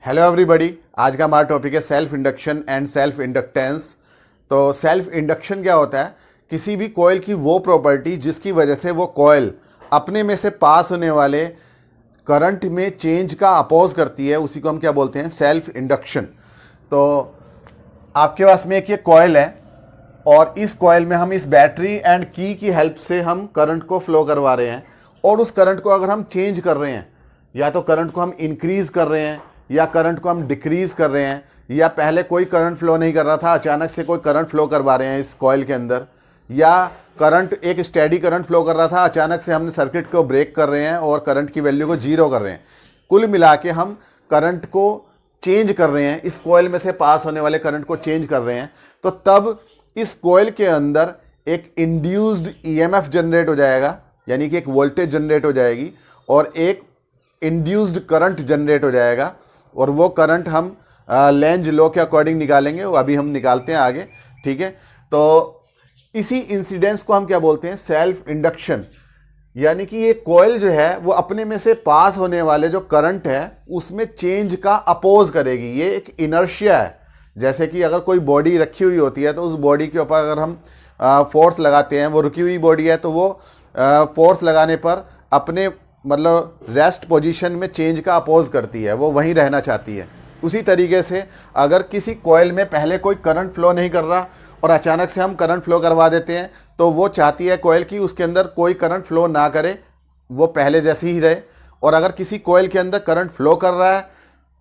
Hello everybody. आज का हमारा टॉपिक है self induction and self inductance. तो सेल्फ इंडक्शन क्या होता है? किसी भी कॉइल की वो प्रॉपर्टी जिसकी वजह से वो कॉइल अपने में से पास होने वाले करंट में चेंज का अपोज करती है, उसी को हम क्या बोलते हैं? Self induction. तो आपके पास में एक ये कॉइल है और इस कॉइल में हम इस बैटरी एंड की हेल्प से हम करंट को फ्लो करवा रहे हैं, और उस करंट को अगर हम चेंज कर रहे हैं, या तो करंट को हम इंक्रीज कर रहे हैं या करंट को हम डिक्रीज कर रहे हैं, या पहले कोई करंट फ्लो नहीं कर रहा था अचानक से कोई करंट फ्लो करवा रहे हैं इस कॉइल के अंदर, या करंट एक स्टेडी करंट फ्लो कर रहा था अचानक से हमने सर्किट को ब्रेक कर रहे हैं और करंट की वैल्यू को जीरो कर रहे हैं। कुल मिला के हम करंट को चेंज कर रहे हैं, इस कॉइल में से पास होने वाले करंट को चेंज कर रहे हैं। तो तब इस कॉइल के अंदर एक इंड्यूस्ड ईएमएफ जनरेट हो जाएगा, यानी कि एक वोल्टेज जनरेट हो जाएगी, और एक इंड्यूस्ड करंट जनरेट हो जाएगा। और वो करंट हम लेंज लॉ के अकॉर्डिंग निकालेंगे, वो अभी हम निकालते हैं आगे, ठीक है। तो इसी इंसिडेंस को हम क्या बोलते हैं? Self induction. यानी कि ये कॉइल जो है वो अपने में से पास होने वाले जो करंट है उसमें चेंज का अपोज करेगी। ये एक इनर्शिया है। जैसे कि अगर कोई बॉडी रखी हुई होती है तो उस बॉडी के ऊपर अगर हम फोर्स लगाते हैं, वो रुकी हुई बॉडी है तो वो फोर्स लगाने पर अपने मतलब रेस्ट पोजीशन में चेंज का अपोज करती है, वो वहीं रहना चाहती है। उसी तरीके से अगर किसी कॉइल में पहले कोई करंट फ्लो नहीं कर रहा और अचानक से हम करंट फ्लो करवा देते हैं, तो वो चाहती है कॉइल की उसके अंदर कोई करंट फ्लो ना करे, वो पहले जैसी ही रहे। और अगर किसी कॉइल के अंदर करंट फ्लो कर रहा है,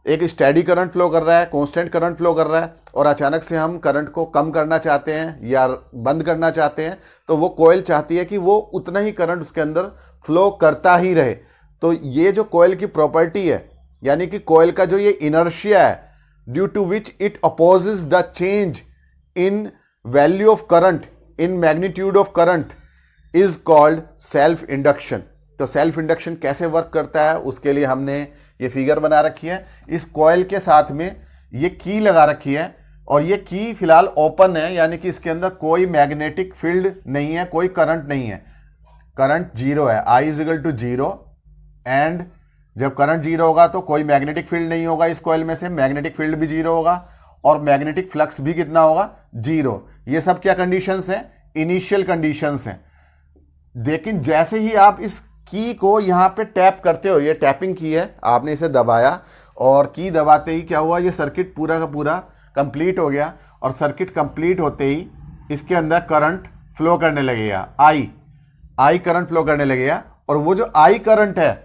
एक स्टेडी करंट फ्लो कर रहा है, कांस्टेंट करंट फ्लो कर रहा है, और अचानक से हम करंट को कम करना चाहते हैं या बंद करना चाहते हैं, तो वो कॉइल चाहती है कि वो उतना ही करंट उसके अंदर फ्लो करता ही रहे। तो ये जो कॉइल की प्रॉपर्टी है, यानी कि कॉइल का जो ये इनर्शिया है, due to which it opposes the change in value of current, in magnitude of current, is called self induction. तो सेल्फ इंडक्शन कैसे वर्क करता है उसके लिए हमने ये फिगर बना रखी है। इस कॉइल के साथ में ये की लगा रखी है, और ये की फिलहाल ओपन है, यानी कि इसके अंदर कोई मैग्नेटिक फील्ड नहीं है, कोई करंट नहीं है, करंट जीरो है। I is equal to zero, and जब करंट जीरो होगा तो कोई मैग्नेटिक फील्ड नहीं होगा इस कॉइल में से, मैग्नेटिक फील्ड भी जीरो होगा, और मैग्नेटिक फ्लक्स भी कितना होगा? जीरो। ये सब क्या कंडीशंस हैं? इनिशियल कंडीशंस हैं। लेकिन जैसे ही आप इस की को यहां पे टैप करते हो, ये टैपिंग की है, आपने इसे दबाया और की दबाते ही क्या हुआ? ये सर्किट पूरा का पूरा कंप्लीट हो गया, और सर्किट कंप्लीट होते ही इसके अंदर करंट फ्लो करने लगेगा, आई करंट फ्लो करने लगेगा। और वो जो आई करंट है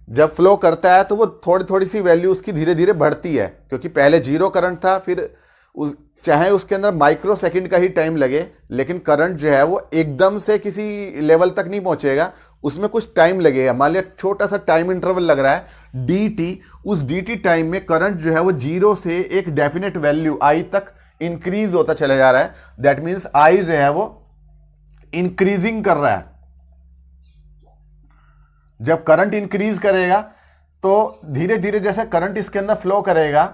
जब फ्लो करता है तो वो थोड़ी थोड़ी सी वैल्यू उसकी धीरे धीरे बढ़ती है, क्योंकि पहले जीरो करंट था, फिर चाहे उसके अंदर माइक्रो सेकंड का ही टाइम लगे, लेकिन करंट जो है वो एकदम से किसी लेवल तक नहीं पहुंचेगा, उसमें कुछ टाइम लगेगा। मान लिया छोटा सा टाइम इंटरवल लग रहा है dt, उस dt टाइम में करंट जो है वो जीरो से एक डेफिनेट वैल्यू आई तक इंक्रीज होता चला जा रहा है। दैट मीन्स आई जो है वो इंक्रीजिंग कर रहा है। जब करंट इंक्रीज करेगा तो धीरे धीरे जैसे करंट इसके अंदर फ्लो करेगा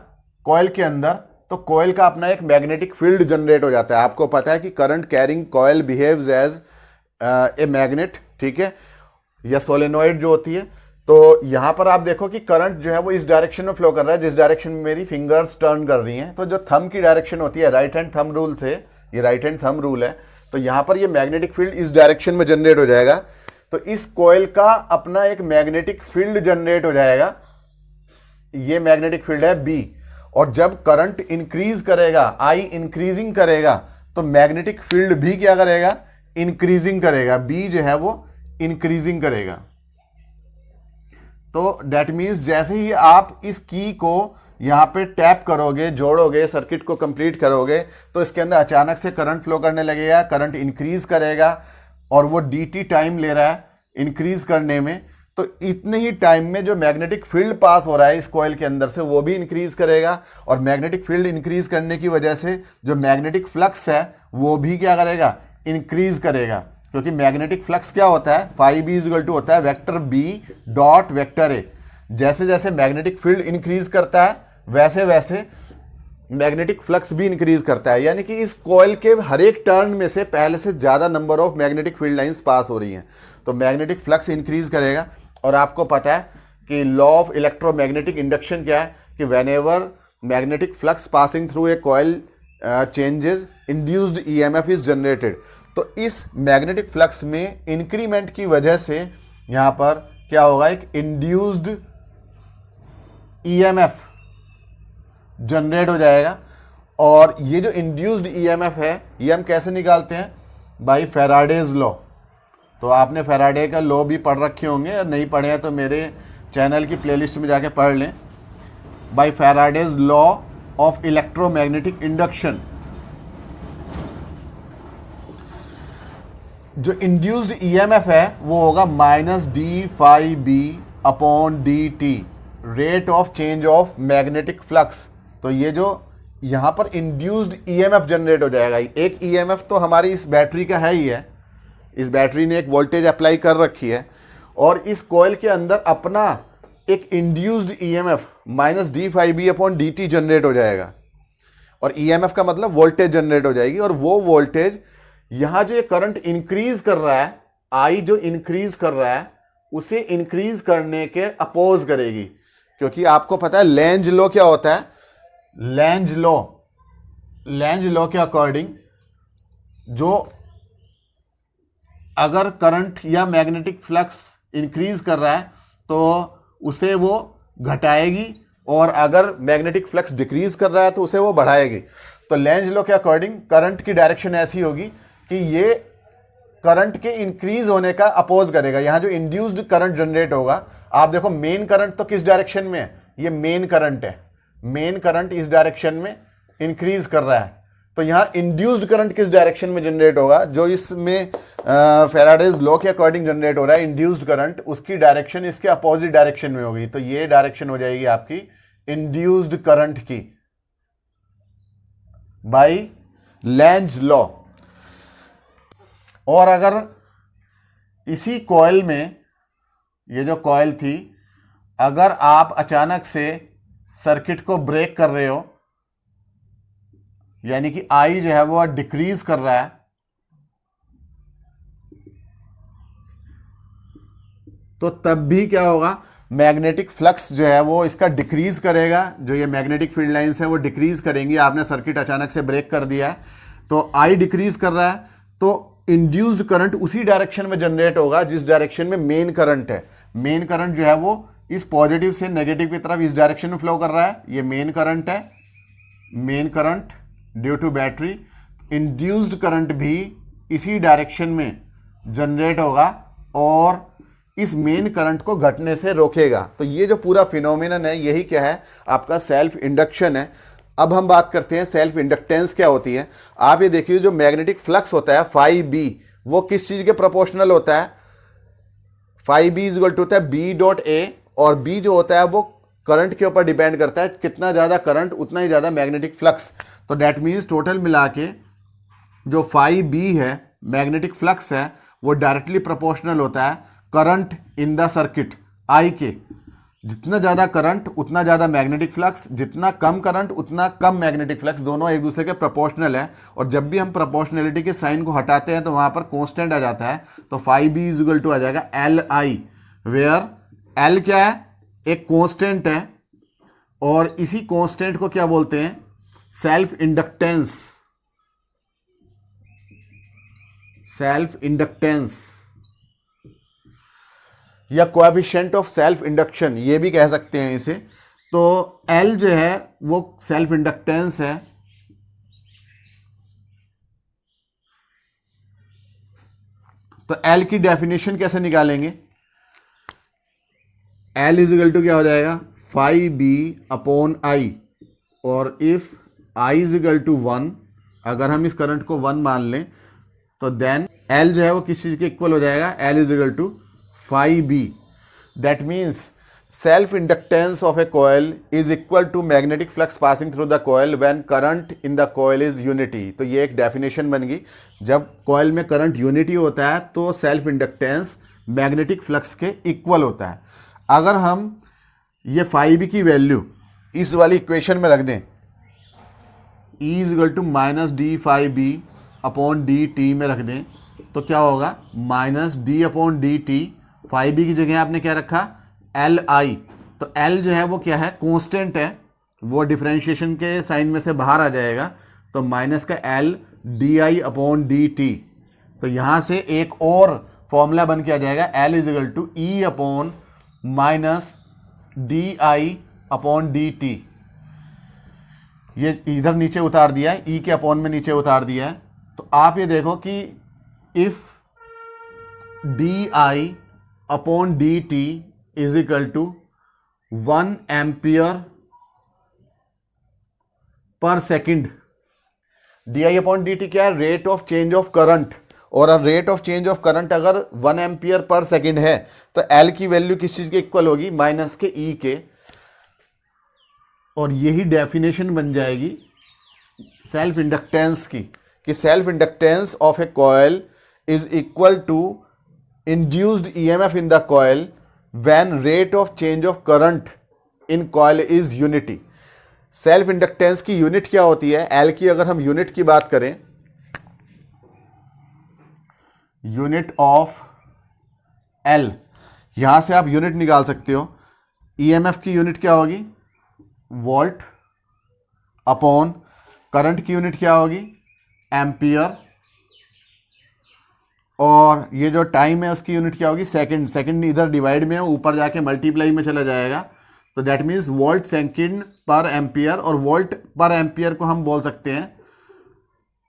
कॉइल के अंदर, तो कॉइल का अपना एक मैग्नेटिक फील्ड जनरेट हो जाता है। आपको पता है कि current carrying coil behaves as a magnet, ठीक है, या सोलेनॉइड जो होती है। तो यहां पर आप देखो कि करंट जो है वो इस डायरेक्शन में फ्लो कर रहा है, जिस डायरेक्शन में मेरी फिंगर्स टर्न कर रही हैं। तो जो थंब की डायरेक्शन होती है, राइट हैंड थंब रूल से, ये राइट हैंड थंब रूल है, तो यहां पर ये मैग्नेटिक फील्ड इस डायरेक्शन में जनरेट हो जाएगा। तो इस कॉइल का अपना एक मैग्नेटिक फील्ड जनरेट हो जाएगा, ये मैग्नेटिक फील्ड है बी। और जब करंट इंक्रीज करेगा, आई इंक्रीजिंग करेगा, तो मैग्नेटिक फील्ड भी क्या करेगा? इंक्रीजिंग करेगा, बी जो है वो इंक्रीजिंग करेगा। तो डेट मीन्स जैसे ही आप इस की को यहां पे टैप करोगे, जोड़ोगे, सर्किट को कंप्लीट करोगे, तो इसके अंदर अचानक से करंट फ्लो करने लगेगा, करंट इंक्रीज करेगा, और वो dt टाइम ले रहा है इंक्रीज करने में। तो इतने ही टाइम में जो मैग्नेटिक फील्ड पास हो रहा है इस कॉइल के अंदर से वो भी इंक्रीज करेगा, और मैग्नेटिक फील्ड इंक्रीज करने की वजह से जो मैग्नेटिक फ्लक्स है वो भी क्या करेगा? इंक्रीज करेगा। क्योंकि मैग्नेटिक फ्लक्स क्या होता है? Phi B is equal to होता है vector B dot vector A. जैसे जैसे मैग्नेटिक फील्ड इंक्रीज करता है वैसे वैसे मैग्नेटिक फ्लक्स भी इंक्रीज करता है। यानी कि इस कॉइल के हर एक टर्न में से पहले से ज्यादा number of magnetic field lines pass हो रही हैं, तो मैग्नेटिक फ्लक्स इंक्रीज करेगा। और आपको पता है कि लॉ ऑफ इलेक्ट्रोमैग्नेटिक इंडक्शन क्या है कि whenever magnetic flux passing through a coil changes induced EMF is generated. तो इस मैग्नेटिक फ्लक्स में इंक्रीमेंट की वजह से यहां पर क्या होगा, एक इंड्यूस्ड ईएमएफ जनरेट हो जाएगा। और ये जो इंड्यूस्ड ईएमएफ है ये हम कैसे निकालते हैं, बाय फैराडेज लॉ। तो आपने फैराडे का लॉ भी पढ़ रखे होंगे, और नहीं पढ़े हैं तो मेरे चैनल की प्लेलिस्ट में जाके पढ़ लें। By Faraday's law of electromagnetic induction, जो इंड्यूस्ड ईएमएफ है वो होगा minus D phi B upon D T, rate of change of magnetic flux. तो ये जो यहां पर इंड्यूस्ड ईएमएफ जनरेट हो जाएगा, एक ईएमएफ तो हमारी इस बैटरी का है ही है, इस बैटरी ने एक वोल्टेज अप्लाई कर रखी है, और इस कॉइल के अंदर अपना एक induced EMF minus D five B upon D T generate हो जाएगा। और ईएमएफ का मतलब वोल्टेज जनरेट हो जाएगी, और वो वोल्टेज यहां जो ये करंट इंक्रीज कर रहा है, आई जो इंक्रीज कर रहा है उसे इंक्रीज करने के अपोज करेगी। क्योंकि आपको पता है लेंज लॉ क्या होता है, लेंज लॉ के अकॉर्डिंग जो अगर करंट या मैग्नेटिक फ्लक्स इंक्रीज कर रहा है तो उसे वो घटाएगी, और अगर मैग्नेटिक फ्लक्स डिक्रीज कर रहा है तो उसे वो बढ़ाएगी। तो लेंज लॉ के अकॉर्डिंग करंट की डायरेक्शन ऐसी होगी कि ये करंट के इंक्रीज होने का अपोज करेगा। यहां जो इंड्यूस्ड करंट जनरेट होगा, आप देखो मेन करंट तो किस डायरेक्शन में है, ये मेन करंट है, मेन करंट इस डायरेक्शन में इंक्रीज कर रहा है। तो यहां इंड्यूस्ड करंट किस डायरेक्शन में जनरेट होगा, जो इसमें फैराडेज लॉ के अकॉर्डिंग जनरेट हो रहा है इंड्यूस्ड करंट, उसकी डायरेक्शन इसके अपोजिट डायरेक्शन में होगी। तो ये डायरेक्शन हो जाएगी आपकी इंड्यूस्ड करंट की बाय लेंज लॉ। और अगर इसी कॉइल में, ये जो कॉइल थी, अगर आप अचानक से सर्किट को ब्रेक कर रहे हो, यानी कि आई जो है वो डिक्रीज कर रहा है, तो तब भी क्या होगा, मैग्नेटिक फ्लक्स जो है वो इसका डिक्रीज करेगा। जो ये मैग्नेटिक फील्ड लाइंस है वो डिक्रीज करेंगी। आपने सर्किट अचानक से ब्रेक कर दिया है तो आई डिक्रीज कर रहा है, तो इंड्यूस्ड करंट उसी डायरेक्शन में जनरेट होगा जिस डायरेक्शन में मेन करंट है। मेन करंट जो है वो इस पॉजिटिव से नेगेटिव की तरफ इस डायरेक्शन में फ्लो कर रहा है, ये मेन करंट है, main current due to battery. Induced current भी इसी डायरेक्शन में जनरेट होगा और इस मेन करंट को घटने से रोकेगा। तो ये जो पूरा फिनोमिनन है यही क्या है, आपका सेल्फ इंडक्शन है। अब हम बात करते हैं सेल्फ इंडक्टेंस क्या होती है। आप ये देखिए, जो मैग्नेटिक फ्लक्स होता है फाई बी, वो किस चीज के प्रोपोर्शनल होता है, phi B is equal to होता है बी डॉट ए, और बी जो होता है वो करंट के ऊपर डिपेंड करता है, कितना ज्यादा करंट उतना ही ज्यादा मैग्नेटिक फ्लक्स। तो दैट मीन्स टोटल मिला के जो फाई बी है मैग्नेटिक फ्लक्स है वो डायरेक्टली प्रोपोर्शनल होता है current in the circuit I के। जितना ज्यादा करंट उतना ज्यादा मैग्नेटिक फ्लक्स, जितना कम करंट उतना कम मैग्नेटिक फ्लक्स, दोनों एक दूसरे के प्रोपोर्शनल है। और जब भी हम प्रोपोर्शनलिटी के साइन को हटाते हैं तो वहां पर कांस्टेंट आ जाता है, तो phi B is equal to आ जाएगा एल आई, वेयर एल क्या है, एक कांस्टेंट है, और इसी कांस्टेंट को क्या बोलते हैं, सेल्फ इंडक्टेंस। सेल्फ इंडक्टेंस या कोएफिशिएंट ऑफ सेल्फ इंडक्शन ये भी कह सकते हैं इसे। तो L जो है वो सेल्फ इंडक्टेंस है, तो L की डेफिनेशन कैसे निकालेंगे, L इज इक्वल टू क्या हो जाएगा, फाई बी अपॉन आई, और if I is equal to 1, अगर हम इस करंट को 1 मान लें तो देन L जो है वो किस चीज के इक्वल हो जाएगा, L is equal to phi b. That means self inductance of a coil is equal to magnetic flux passing through the coil when current in the coil is unity. तो ये एक डेफिनेशन बन गई, जब coil में current unity होता है तो सेल्फ इंडक्टेंस मैग्नेटिक फ्लक्स के इक्वल होता है। अगर हम ये फाई बी की वैल्यू इस वाली इक्वेशन में रख दें, E is equal to minus D phi B upon D T में रख दें, तो क्या होगा, minus D upon D T, phi B की जगह आपने क्या रखा, एल आई, तो एल जो है वो क्या है, कांस्टेंट है, वो डिफरेंशिएशन के साइन में से बाहर आ जाएगा, तो माइनस का L D I upon D T. तो यहां से एक और फॉर्मूला बन के आ जाएगा, L is equal to E upon minus D I upon D T. ये इधर नीचे उतार दिया है, ई के अपॉन में नीचे उतार दिया है। तो आप ये देखो कि if d I upon D t is equal to 1 ampere per second, d I upon D t क्या है, rate of change of current, और rate of change of current अगर 1 एम्पियर पर सेकेंड है तो एल की value किस चीज के इक्वल होगी, माइनस के ई के। और यही डेफिनेशन बन जाएगी सेल्फ इंडक्टेंस की, कि self inductance of a coil is equal to induced EMF in the coil when rate of change of current in coil is unity. Self inductance की यूनिट क्या होती है, एल की अगर हम यूनिट की बात करें, यूनिट ऑफ एल, यहां से आप यूनिट निकाल सकते हो। ईएमएफ की यूनिट क्या होगी, वोल्ट, अपॉन करंट की यूनिट क्या होगी, एम्पियर, और ये जो टाइम है उसकी यूनिट क्या होगी, सेकंड। सेकंड इधर डिवाइड में है, ऊपर जाके मल्टीप्लाई में चला जाएगा, तो दैट मीन्स वोल्ट सेकंड पर एम्पियर, और वोल्ट पर एम्पियर को हम बोल सकते हैं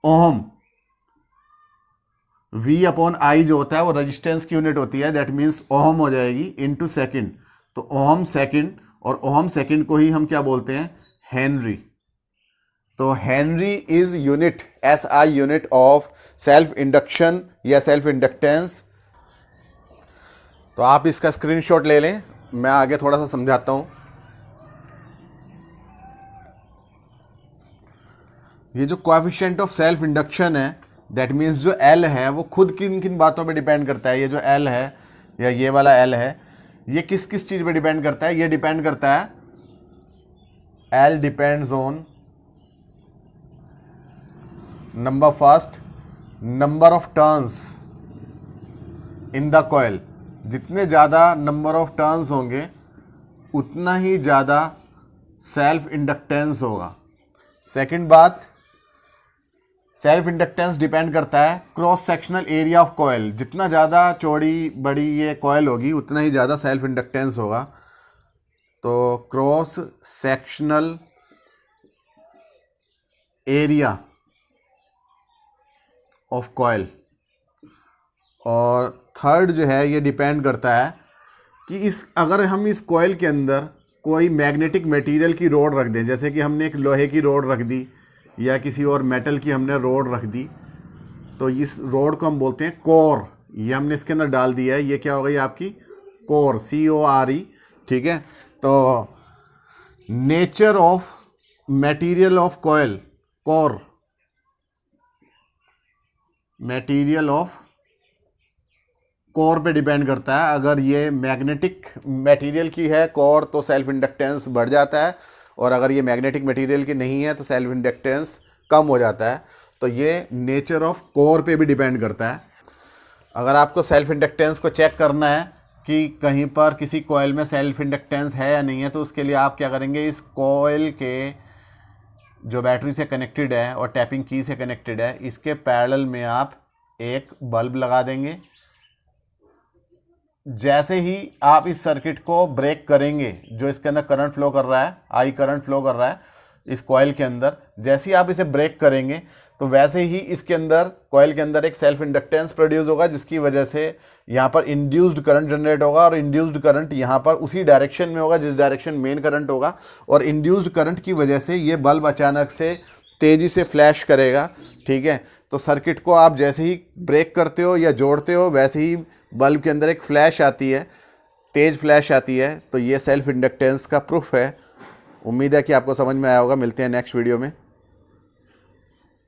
ओम। V अपॉन आई जो होता है वो रेजिस्टेंस की यूनिट होती है, दैट मीन्स ओम हो जाएगी इनटू सेकंड। तो ओम सेकंड, और ओम सेकंड को ही हम क्या बोलते हैं, हेनरी। तो Henry is unit, S I unit of self induction या सेल्फ इंडक्टेंस। तो आप इसका स्क्रीनशॉट ले लें, मैं आगे थोड़ा सा समझाता हूं। ये जो कोएफिशिएंट ऑफ सेल्फ इंडक्शन है, दैट मीन्स जो एल है वो खुद किन किन बातों पे डिपेंड करता है। ये जो एल है या ये वाला एल है, ये किस किस चीज पे डिपेंड करता है, ये डिपेंड करता है, L depends on number first, number of turns in the coil. जितने ज़्यादा नंबर ऑफ टर्न्स होंगे उतना ही ज़्यादा सेल्फ इंडक्टेंस होगा। सेकंड बात, सेल्फ इंडक्टेंस डिपेंड करता है cross sectional area of coil. जितना ज़्यादा चौड़ी बड़ी ये कॉइल होगी उतना ही ज़्यादा सेल्फ इंडक्टेंस होगा। तो cross sectional area of coil. और थर्ड जो है ये डिपेंड करता है कि अगर हम इस कॉइल के अंदर कोई मैग्नेटिक मटेरियल की रोड रख दें, जैसे कि हमने एक लोहे की रोड रख दी या किसी और मेटल की हमने रोड रख दी, तो इस रोड को हम बोलते हैं कोर। ये हमने इसके अंदर डाल दिया है, ये क्या हो गई आपकी कोर, CORE, ठीक है। तो nature of material of coil, core, material of core पे डिपेंड करता है। अगर ये मैग्नेटिक मटेरियल की है कोर तो सेल्फ इंडक्टेंस बढ़ जाता है, और अगर ये मैग्नेटिक मटेरियल की नहीं है तो सेल्फ इंडक्टेंस कम हो जाता है। तो ये नेचर ऑफ कोर पे भी डिपेंड करता है। अगर आपको सेल्फ इंडक्टेंस को चेक करना है कि कहीं पर किसी कॉइल में सेल्फ इंडक्टेंस है या नहीं है, तो उसके लिए आप क्या करेंगे, इस कॉइल के जो बैटरी से कनेक्टेड है और टैपिंग की से कनेक्टेड है, इसके पैरेलल में आप एक बल्ब लगा देंगे। जैसे ही आप इस सर्किट को ब्रेक करेंगे, जो इसके अंदर करंट फ्लो कर रहा है, आई करंट फ्लो कर रहा है इस कॉइल के अंदर, जैसे ही आप इसे ब्रेक करेंगे तो वैसे ही इसके अंदर कॉइल के अंदर एक सेल्फ इंडक्टेंस प्रोड्यूस होगा, जिसकी वजह से यहाँ पर इंड्यूस्ड करंट जनरेट होगा, और इंड्यूस्ड करंट यहाँ पर उसी डायरेक्शन में होगा जिस डायरेक्शन मेन करंट होगा, और इंड्यूस्ड करंट की वजह से ये बल्ब अचानक से तेज़ी से फ्लैश करेगा, ठीक है। तो सर्किट को आप जैसे ही ब्रेक करते हो या जोड़ते हो, वैसे ही बल्ब के अंदर एक फ्लैश आती है, तेज़ फ्लैश आती है। तो ये सेल्फ इंडक्टेंस का प्रूफ है। उम्मीद है कि आपको समझ में आया होगा। मिलते हैं नेक्स्ट वीडियो में।